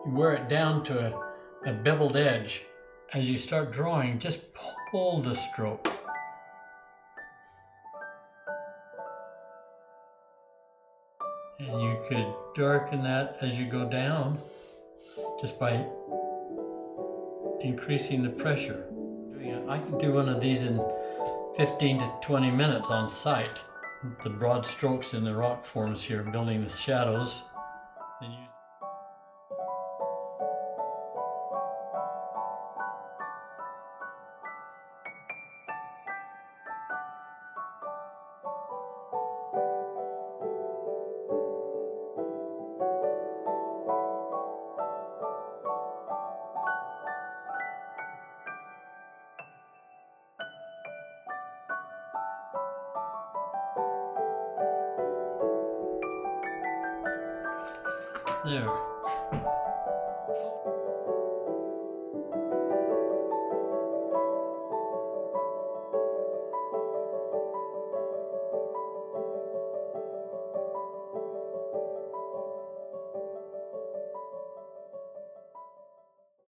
You wear it down to a beveled edge. As you start drawing, just pull the stroke. And you could darken that as you go down just by increasing the pressure. I can do one of these in 15 to 20 minutes on site. The broad strokes in the rock forms here, building the shadows. There.